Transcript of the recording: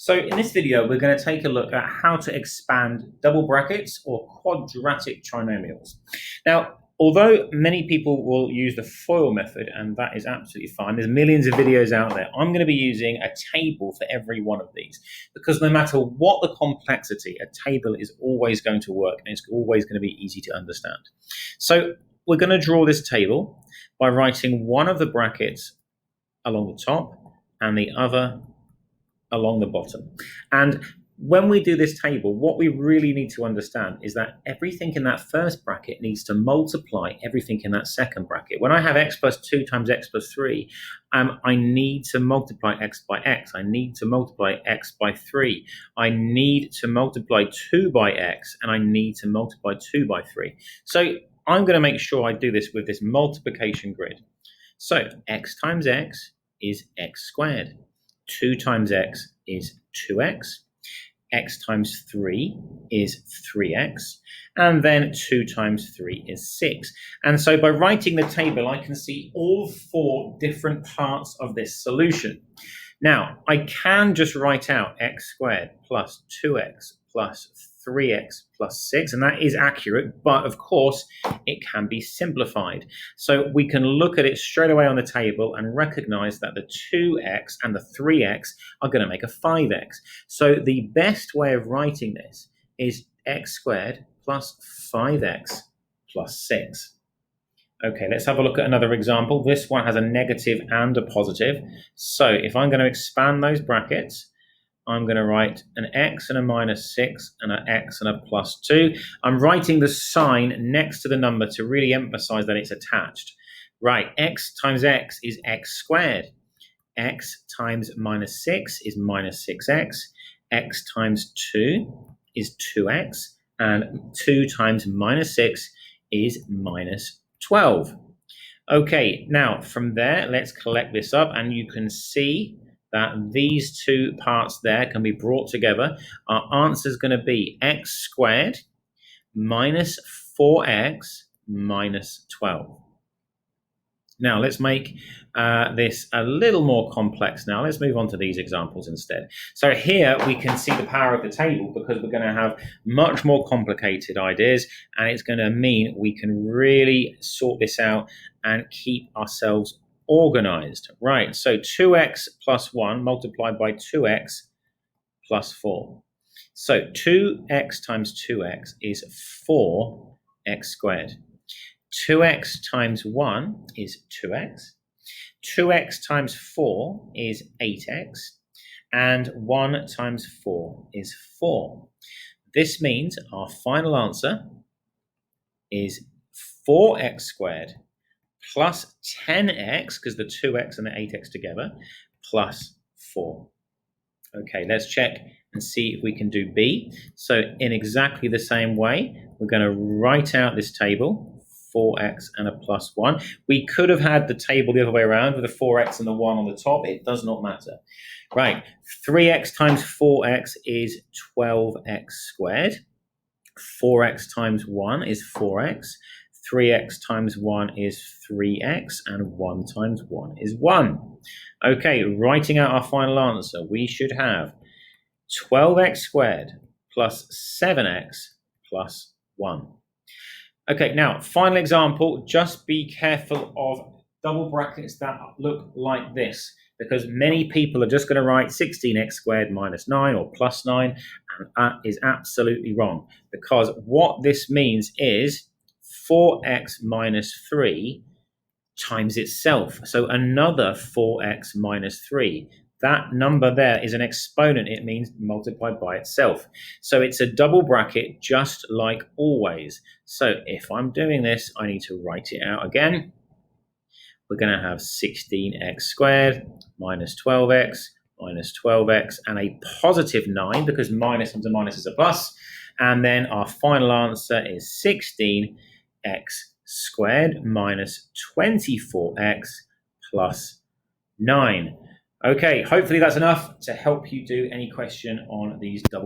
So in this video, we're going to take a look at how to expand double brackets or quadratic trinomials. Now, although many people will use the FOIL method, and that is absolutely fine, there's millions of videos out there, I'm going to be using a table for every one of these, because no matter what the complexity, a table is always going to work, and it's always going to be easy to understand. So we're going to draw this table by writing one of the brackets along the top and the other along the bottom. And when we do this table, what we really need to understand is that everything in that first bracket needs to multiply everything in that second bracket. When I have x plus 2 times x plus 3, I need to multiply x by x. I need to multiply x by 3. I need to multiply 2 by x, and I need to multiply 2 by 3. So I'm going to make sure I do this with this multiplication grid. So x times x is x squared. 2 times x is 2x, x times 3 is 3x, and then 2 times 3 is 6. And so by writing the table, I can see all 4 different parts of this solution. Now, I can just write out x squared plus 2x plus 3x plus 6, and that is accurate, but of course it can be simplified. So we can look at it straight away on the table and recognize that the 2x and the 3x are going to make a 5x. So the best way of writing this is x squared plus 5x plus 6. Okay, let's have a look at another example. This one has a negative and a positive. So if I'm going to expand those brackets, I'm going to write an x and a minus 6 and an x and a plus 2. I'm writing the sign next to the number to really emphasize that it's attached. Right, x times x is x squared. X times minus 6 is minus 6x. X times 2 is 2x. And 2 times minus 6 is minus 12. Okay, now from there, let's collect this up, and you can see that these two parts there can be brought together. Our answer is going to be x squared minus 4x minus 12. Now, let's make this a little more complex now. Let's move on to these examples instead. So here we can see the power of the table, because we're going to have much more complicated ideas, and it's going to mean we can really sort this out and keep ourselves organized. Right, so 2x plus 1 multiplied by 2x plus 4. So 2x times 2x is 4x squared. 2x times 1 is 2x. 2x times 4 is 8x. And 1 times 4 is 4. This means our final answer is 4x squared plus 10x, because the 2x and the 8x together, plus 4. Okay, let's check and see if we can do B. So in exactly the same way, we're going to write out this table, 4x and a plus 1. We could have had the table the other way around with a 4x and the 1 on the top. It does not matter. Right, 3x times 4x is 12x squared. 4x times 1 is 4x. 3x times 1 is 3x, and 1 times 1 is 1. Okay, writing out our final answer, we should have 12x squared plus 7x plus 1. Okay, now, final example, just be careful of double brackets that look like this, because many people are just going to write 16x squared minus 9 or plus 9, and that is absolutely wrong, because what this means is 4x minus 3 times itself. So another 4x minus 3. That number there is an exponent. It means multiplied by itself. So it's a double bracket just like always. So if I'm doing this, I need to write it out again. We're going to have 16x squared minus 12x minus 12x and a positive 9, because minus times a minus is a plus. And then our final answer is 16x squared minus 24x plus 9. Okay, hopefully that's enough to help you do any question on these double